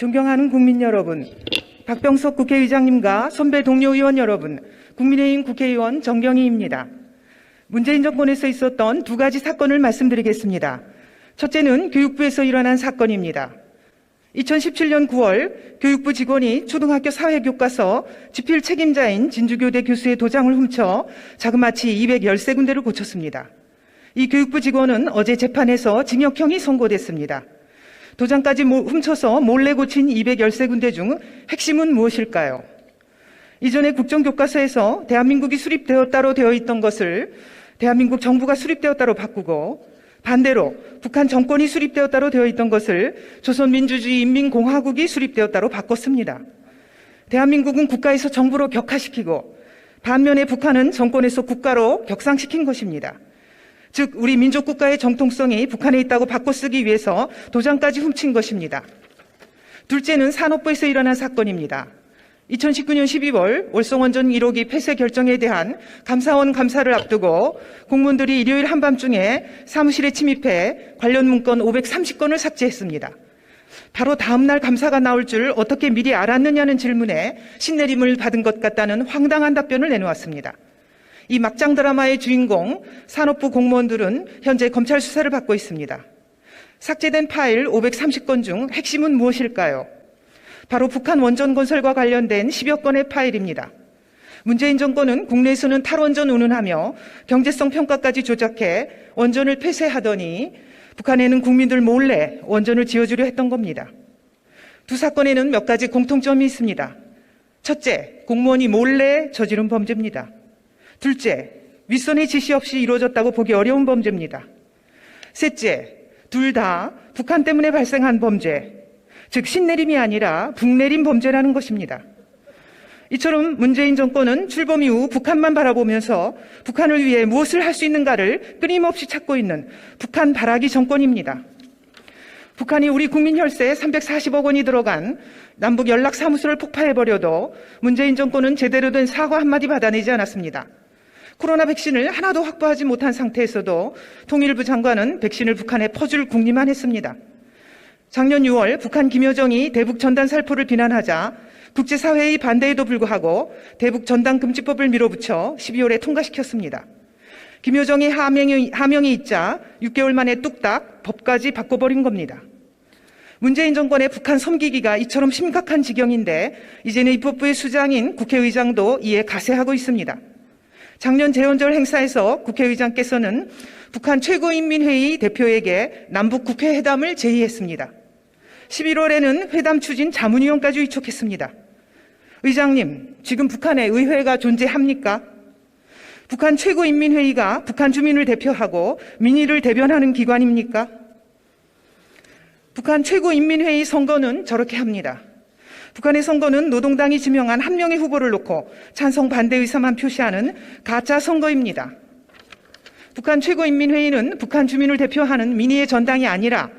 존경하는 국민 여러분, 박병석 국회의장님과 선배 동료 의원 여러분, 국민의힘 국회의원 정경희입니다. 문재인 정권에서 있었던 두 가지 사건을 말씀드리겠습니다. 첫째는 교육부에서 일어난 사건입니다. 2017년 9월 교육부 직원이 초등학교 사회교과서 집필 책임자인 진주교대 교수의 도장을 훔쳐 자그마치 213군데를 고쳤습니다. 이 교육부 직원은 어제 재판에서 징역형이 선고됐습니다. 도장까지 훔쳐서 몰래 고친 213군데 중 핵심은 무엇일까요? 이전에 국정교과서에서 대한민국이 수립되었다로 되어 있던 것을 대한민국 정부가 수립되었다로 바꾸고, 반대로 북한 정권이 수립되었다로 되어 있던 것을 조선민주주의 인민공화국이 수립되었다로 바꿨습니다. 대한민국은 국가에서 정부로 격화시키고, 반면에 북한은 정권에서 국가로 격상시킨 것입니다. 즉 우리 민족국가의 정통성이 북한에 있다고 바꿔쓰기 위해서 도장까지 훔친 것입니다. 둘째는 산업부에서 일어난 사건입니다. 2019년 12월 월성원전 1호기 폐쇄 결정에 대한 감사원 감사를 앞두고 공무원들이 일요일 한밤중에 사무실에 침입해 관련 문건 530건을 삭제했습니다. 바로 다음 날 감사가 나올 줄 어떻게 미리 알았느냐는 질문에 신내림을 받은 것 같다는 황당한 답변을 내놓았습니다. 이 막장 드라마의 주인공 산업부 공무원들은 현재 검찰 수사를 받고 있습니다. 삭제된 파일 530건 중 핵심은 무엇일까요? 바로 북한 원전 건설과 관련된 10여 건의 파일입니다. 문재인 정권은 국내에서는 탈원전 운운하며 경제성 평가까지 조작해 원전을 폐쇄하더니 북한에는 국민들 몰래 원전을 지어주려 했던 겁니다. 두 사건에는 몇 가지 공통점이 있습니다. 첫째, 공무원이 몰래 저지른 범죄입니다. 둘째, 윗선의 지시 없이 이루어졌다고 보기 어려운 범죄입니다. 셋째, 둘 다 북한 때문에 발생한 범죄, 즉 신내림이 아니라 북내림 범죄라는 것입니다. 이처럼 문재인 정권은 출범 이후 북한만 바라보면서 북한을 위해 무엇을 할 수 있는가를 끊임없이 찾고 있는 북한 바라기 정권입니다. 북한이 우리 국민 혈세에 340억 원이 들어간 남북 연락사무소를 폭파해버려도 문재인 정권은 제대로 된 사과 한마디 받아내지 않았습니다. 코로나 백신을 하나도 확보하지 못한 상태에서도 통일부 장관은 백신을 북한에 퍼줄 궁리만 했습니다. 작년 6월 북한 김여정이 대북 전단 살포를 비난하자 국제사회의 반대에도 불구하고 대북 전단 금지법을 밀어붙여 12월에 통과시켰습니다. 김여정의 하명이 있자 6개월 만에 뚝딱 법까지 바꿔버린 겁니다. 문재인 정권의 북한 섬기기가 이처럼 심각한 지경인데 이제는 입법부의 수장인 국회의장도 이에 가세하고 있습니다. 작년 재헌절 행사에서 국회의장께서는 북한 최고인민회의 대표에게 남북국회회담을 제의했습니다. 11월에는 회담 추진 자문위원까지 위촉했습니다. 의장님, 지금 북한에 의회가 존재합니까? 북한 최고인민회의가 북한 주민을 대표하고 민의를 대변하는 기관입니까? 북한 최고인민회의 선거는 저렇게 합니다. 북한의 선거는 노동당이 지명한 한 명의 후보를 놓고 찬성 반대 의사만 표시하는 가짜 선거입니다. 북한 최고인민회의는 북한 주민을 대표하는 민의의 전당이 아니라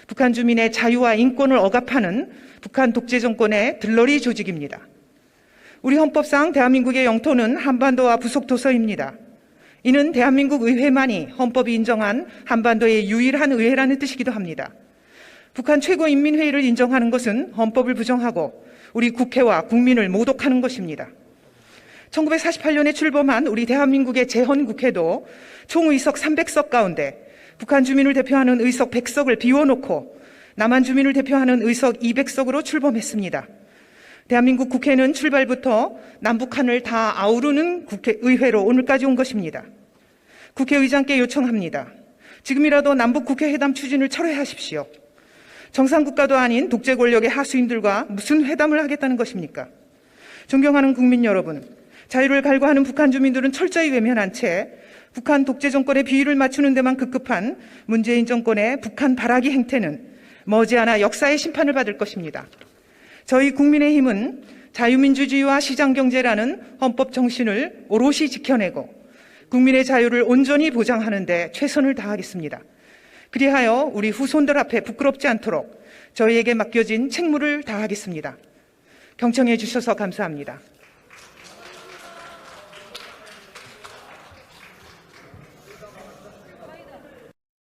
북한 주민의 자유와 인권을 억압하는 북한 독재 정권의 들러리 조직입니다. 우리 헌법상 대한민국의 영토는 한반도와 부속도서입니다. 이는 대한민국 의회만이 헌법이 인정한 한반도의 유일한 의회라는 뜻이기도 합니다. 북한 최고인민회의를 인정하는 것은 헌법을 부정하고 우리 국회와 국민을 모독하는 것입니다. 1948년에 출범한 우리 대한민국의 재헌국회도 총의석 300석 가운데 북한 주민을 대표하는 의석 100석을 비워놓고 남한 주민을 대표하는 의석 200석으로 출범했습니다. 대한민국 국회는 출발부터 남북한을 다 아우르는 의회로 오늘까지 온 것입니다. 국회의장께 요청합니다. 지금이라도 남북국회회담 추진을 철회하십시오. 정상국가도 아닌 독재 권력의 하수인들과 무슨 회담을 하겠다는 것입니까? 존경하는 국민 여러분, 자유를 갈구하는 북한 주민들은 철저히 외면한 채 북한 독재 정권의 비위를 맞추는 데만 급급한 문재인 정권의 북한 바라기 행태는 머지않아 역사의 심판을 받을 것입니다. 저희 국민의힘은 자유민주주의와 시장경제라는 헌법 정신을 오롯이 지켜내고 국민의 자유를 온전히 보장하는 데 최선을 다하겠습니다. 그리하여 우리 후손들 앞에 부끄럽지 않도록 저희에게 맡겨진 책무를 다하겠습니다. 경청해 주셔서 감사합니다.